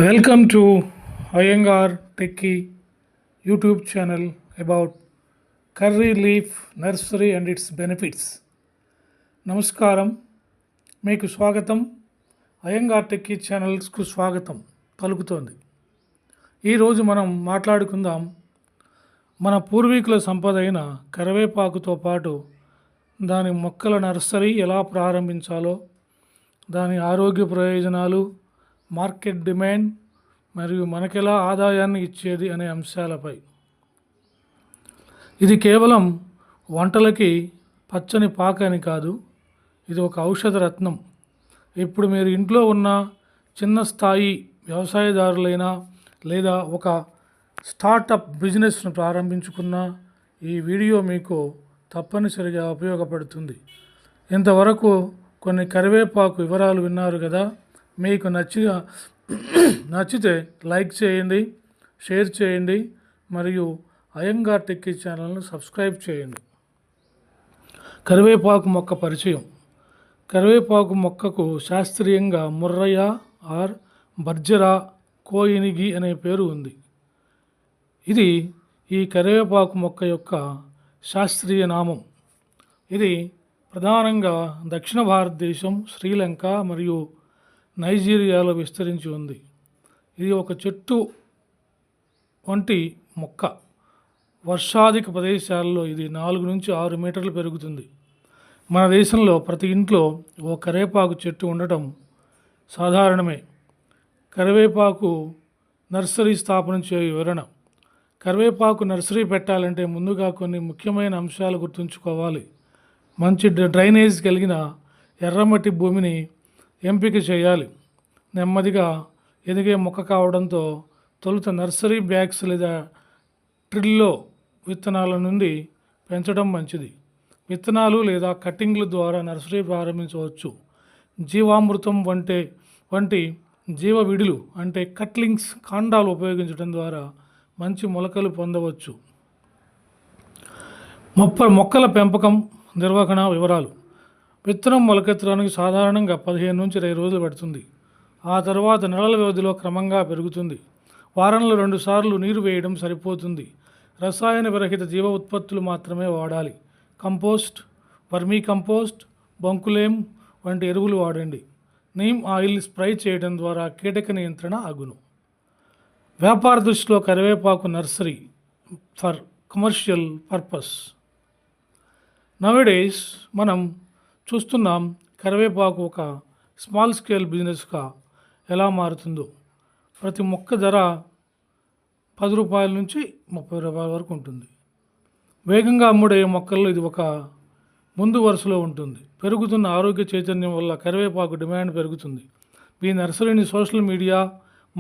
Welcome to Iyengar Techie YouTube channel about curry leaf nursery and its benefits. నమస్కారం, మీకు స్వాగతం. Iyengar techie ఛానల్స్కు స్వాగతం పలుకుతోంది. ఈరోజు మనం మాట్లాడుకుందాం మన పూర్వీకుల సంపద అయిన కరివేపాకుతో పాటు దాని మొక్కల నర్సరీ ఎలా ప్రారంభించాలో, దాని ఆరోగ్య ప్రయోజనాలు, మార్కెట్ డిమాండ్ మరియు మనకెలా ఆదాయాన్ని ఇచ్చేది అనే అంశాలపై. ఇది కేవలం వంటలకి పచ్చని పాక అని కాదు, ఇది ఒక ఔషధ రత్నం. ఇప్పుడు మీరు ఇంట్లో ఉన్న చిన్న స్థాయి వ్యవసాయదారులైనా లేదా ఒక స్టార్టప్ బిజినెస్ను ప్రారంభించుకున్న ఈ వీడియో మీకు తప్పనిసరిగా ఉపయోగపడుతుంది. ఇంతవరకు కొన్ని కరివేపాకు వివరాలు విన్నారు కదా. మీకు నచ్చితే లైక్ చేయండి, షేర్ చేయండి మరియు అయ్యంగార్ టెక్కీ ఛానల్ను సబ్స్క్రైబ్ చేయండి. కరివేపాకు మొక్క పరిచయం. కరివేపాకు మొక్కకు శాస్త్రీయంగా ముర్రయ్య ఆర్ బర్జరా కోయినిగి అనే పేరు ఉంది. ఇది ఈ కరివేపాకు మొక్క యొక్క శాస్త్రీయ నామం. ఇది ప్రధానంగా దక్షిణ భారతదేశం, శ్రీలంక మరియు నైజీరియాలో విస్తరించి ఉంది. ఇది ఒక చెట్టు వంటి మొక్క. వర్షాధిక ప్రదేశాల్లో ఇది 4 నుంచి 6 మీటర్లు పెరుగుతుంది. మన దేశంలో ప్రతి ఇంట్లో ఓ కరివేపాకు చెట్టు ఉండటం సాధారణమే. కరివేపాకు నర్సరీ స్థాపన చేయు వివరణ. కరివేపాకు నర్సరీ పెట్టాలంటే ముందుగా కొన్ని ముఖ్యమైన అంశాలు గుర్తుంచుకోవాలి. మంచి డ్రైనేజ్ కలిగిన ఎర్రమట్టి భూమిని ఎంపిక చేయాలి. నెమ్మదిగా ఎదిగే మొక్క కావడంతో తొలుత నర్సరీ బ్యాగ్స్ లేదా ట్రిల్లో విత్తనాల నుండి పెంచడం మంచిది. విత్తనాలు లేదా కట్టింగ్ల ద్వారా నర్సరీ ప్రారంభించవచ్చు. జీవామృతం వంటి జీవ విడులు అంటే కట్లింగ్స్, కాండాలు ఉపయోగించడం ద్వారా మంచి మొలకలు పొందవచ్చు. మొక్కల పెంపకం, నిర్వహణ వివరాలు. విత్తనం మొలకెత్తడానికి సాధారణంగా 15 నుంచి 20 రోజులు పడుతుంది. ఆ తర్వాత నెలల వ్యవధిలో క్రమంగా పెరుగుతుంది. వారంలో 2 సార్లు నీరు వేయడం సరిపోతుంది. రసాయన విరహిత జీవ ఉత్పత్తులు మాత్రమే వాడాలి. కంపోస్ట్, వర్మీ కంపోస్ట్, బంకులేం వంటి ఎరువులు వాడండి. నీమ్ ఆయిల్ స్ప్రే చేయడం ద్వారా కీటక నియంత్రణ అగును. వ్యాపార దృష్టిలో కరివేపాకు nursery for commercial purpose. Nowadays మనం చూస్తున్నాం కరివేపాకు ఒక స్మాల్ స్కేల్ బిజినెస్గా ఎలా మారుతుందో. ప్రతి మొక్క ధర 10 రూపాయల నుంచి 30 రూపాయల వరకు ఉంటుంది. వేగంగా అమ్ముడే మొక్కల్లో ఇది ఒక ముందు వరుసలో ఉంటుంది. పెరుగుతున్న ఆరోగ్య చైతన్యం వల్ల కరివేపాకు డిమాండ్ పెరుగుతుంది. ఈ నర్సరీని సోషల్ మీడియా,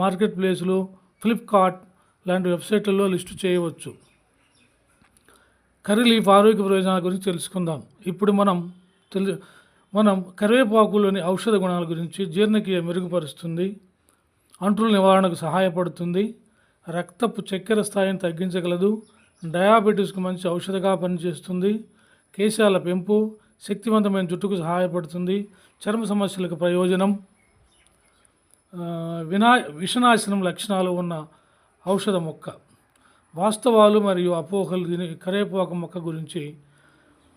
మార్కెట్ ప్లేసులు, ఫ్లిప్కార్ట్ లాంటి వెబ్సైట్లలో లిస్టు చేయవచ్చు. కర్రీ లీఫ్ ఆరోగ్య ప్రయోజనాల గురించి తెలుసుకుందాం. ఇప్పుడు మనం కరివేపాకులోని ఔషధ గుణాల గురించి. జీర్ణక్రియ మెరుగుపరుస్తుంది, అంటుల నివారణకు సహాయపడుతుంది, రక్తపు చక్కెర స్థాయిని తగ్గించగలదు, డయాబెటీస్కు మంచి ఔషధగా పనిచేస్తుంది, కేశాల పెంపు, శక్తివంతమైన జుట్టుకు సహాయపడుతుంది, చర్మ సమస్యలకు ప్రయోజనం, విషనాశనం లక్షణాలు ఉన్న ఔషధ మొక్క. వాస్తవాలు మరియు అపోహలు. దీని కరివేపాకు మొక్క గురించి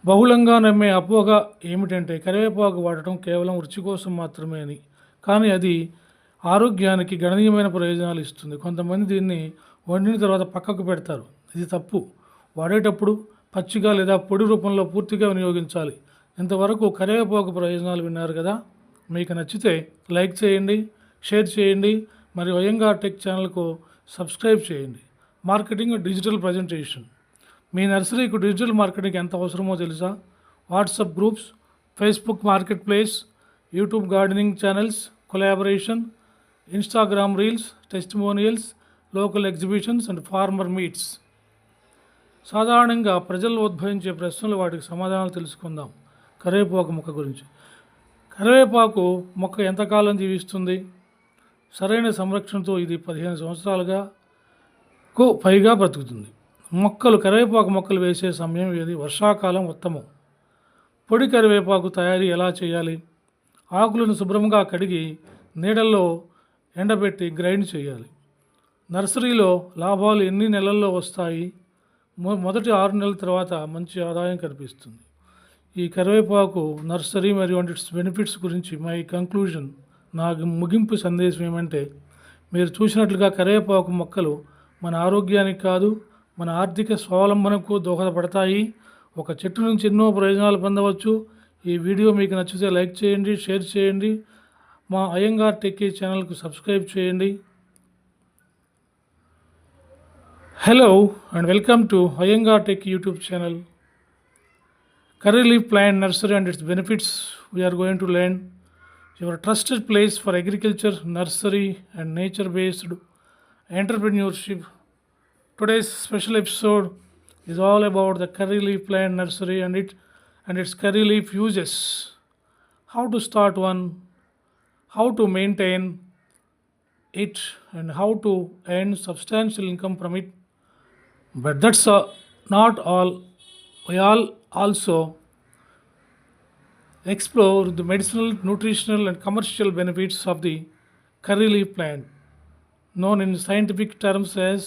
బహుళంగా నమ్మే అపోహ ఏమిటంటే కరివేపాకు వాడటం కేవలం రుచి కోసం మాత్రమే అని. కానీ అది ఆరోగ్యానికి గణనీయమైన ప్రయోజనాలు ఇస్తుంది. కొంతమంది దీన్ని వండిన తర్వాత పక్కకు పెడతారు. ఇది తప్పు. వాడేటప్పుడు పచ్చిగా లేదా పొడి రూపంలో పూర్తిగా వినియోగించాలి. ఇంతవరకు కరివేపాకు ప్రయోజనాలు విన్నారు కదా. మీకు నచ్చితే లైక్ చేయండి, షేర్ చేయండి మరియు అయ్యంగార్ టెక్ ఛానల్కు సబ్స్క్రైబ్ చేయండి. Marketing, digital presentation. మీ నర్సరీకు డిజిటల్ మార్కెటింగ్ ఎంత అవసరమో తెలుసా? WhatsApp groups, Facebook marketplace, YouTube gardening channels, collaboration, Instagram reels, testimonials, local exhibitions and farmer meets. సాధారణంగా ప్రజలు ఉద్భవించే ప్రశ్నలు, వాటికి సమాధానాలు తెలుసుకుందాం. కరివేపాకు మొక్క గురించి. కరివేపాకు మొక్క ఎంతకాలం జీవిస్తుంది? సరైన సంరక్షణతో ఇది 15 సంవత్సరాలుగా పైగా బ్రతుకుతుంది. కరివేపాకు మొక్కలు వేసే సమయం ఏది? వర్షాకాలం ఉత్తమం. పొడి కరివేపాకు తయారీ ఎలా చేయాలి? ఆకులను శుభ్రంగా కడిగి నీడల్లో ఎండబెట్టి గ్రైండ్ చేయాలి. నర్సరీలో లాభాలు ఎన్ని నెలల్లో వస్తాయి? మొదటి 6 నెలల తర్వాత మంచి ఆదాయం కనిపిస్తుంది. ఈ కరివేపాకు నర్సరీ మరియు ఇట్స్ బెనిఫిట్స్ గురించి మై కంక్లూజన్, నా ముగింపు సందేశం ఏమంటే, మీరు చూసినట్లుగా కరివేపాకు మొక్కలు మన ఆరోగ్యానికి కాదు, మన ఆర్థిక స్వావలంబనకు దోహదపడతాయి. ఒక చెట్టు నుంచి ఎన్నో ప్రయోజనాలు పొందవచ్చు. ఈ వీడియో మీకు నచ్చితే లైక్ చేయండి, షేర్ చేయండి. మా అయ్యంగార్ టెక్కీ ఛానల్కు సబ్స్క్రైబ్ చేయండి. Hello and welcome to Iyengar Tech YouTube channel. Curry leaf plant nursery and its benefits we are going to learn. Your trusted place for agriculture, nursery and nature-based entrepreneurship. Today's special episode is all about the curry leaf plant nursery and its curry leaf uses. How to start one, how to maintain it, and how to earn substantial income from it. But that's not all. We all also explore the medicinal, nutritional and commercial benefits of the curry leaf plant, known in scientific terms as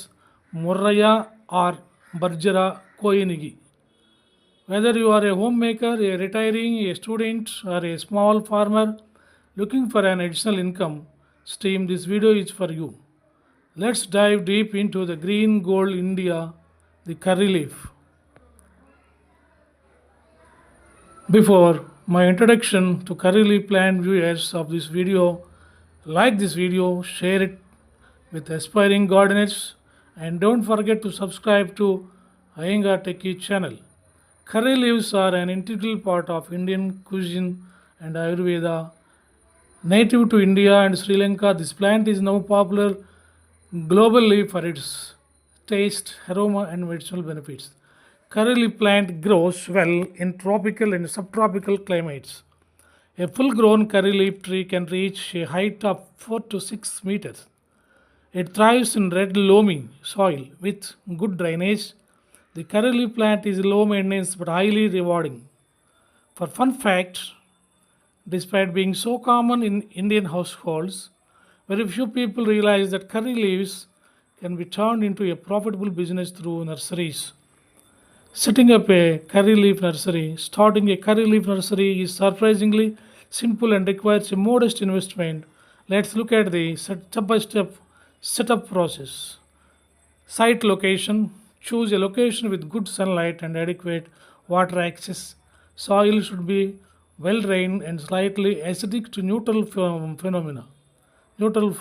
Morraya or Bergera koenigi. Whether you are a homemaker, a retiring, a student or a small farmer looking for an additional income stream, this video is for you. Let's dive deep into the green gold India, the curry leaf. Before my introduction to curry leaf plant, viewers of this video, like this video, share it with aspiring gardeners, and don't forget to subscribe to Iyengar Techie channel. Curry leaves are an integral part of Indian cuisine and Ayurveda. Native to India and Sri Lanka, this plant is now popular globally for its taste, aroma and medicinal benefits. Curry leaf plant grows well in tropical and subtropical climates. A full-grown curry leaf tree can reach a height of 4 to 6 meters. It thrives in red loamy soil with good drainage. The curry leaf plant is low maintenance but highly rewarding. For fun fact, despite being so common in Indian households, very few people realize that curry leaves can be turned into a profitable business through nurseries. Setting up a curry leaf nursery, starting a curry leaf nursery is surprisingly simple and requires a modest investment. Let's look at the step-by-step setup process. Site location. Choose a location with good sunlight and adequate water access. Soil should be well drained and slightly acidic to neutral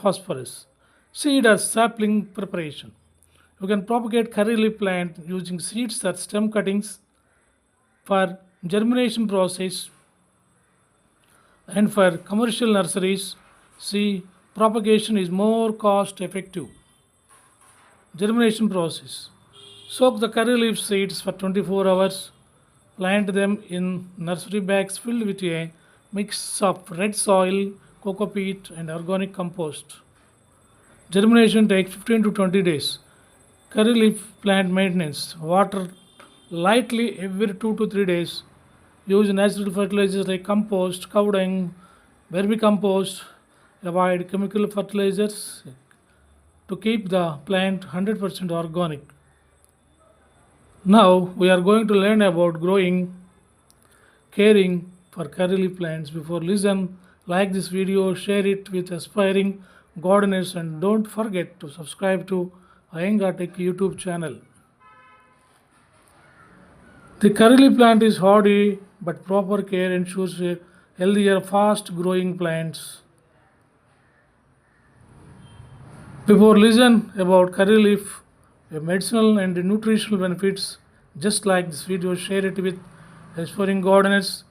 phosphorus. Seed or sapling preparation. You can propagate curry leaf plant using seeds or stem cuttings for germination process, and for commercial nurseries, propagation is more cost effective. Germination process. Soak the curry leaf seeds for 24 hours. Plant them in nursery bags filled with a mix of red soil, coco peat and organic compost. Germination takes 15 to 20 days. Curry leaf plant maintenance. Water lightly every 2 to 3 days. Use natural fertilizers like compost, cow dung, vermicompost. Avoid chemical fertilizers to keep the plant 100% organic. Now we are going to learn about caring for curry leaf plants. Before listen, like this video, share it with aspiring gardeners, and don't forget to subscribe to Iyengar Tech YouTube channel. The curry leaf plant is hardy, but proper care ensures a healthier, fast-growing plants. Before listen about curry leaf, medicinal and nutritional benefits, just like this video, share it with aspiring gardeners,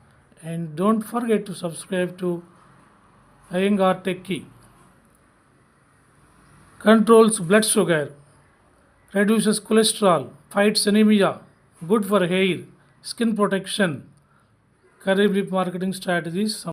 and don't forget to subscribe to Iyengar Techie. Controls blood sugar, reduces cholesterol, fights anemia, good for hair, skin protection. Curry leaf marketing strategies.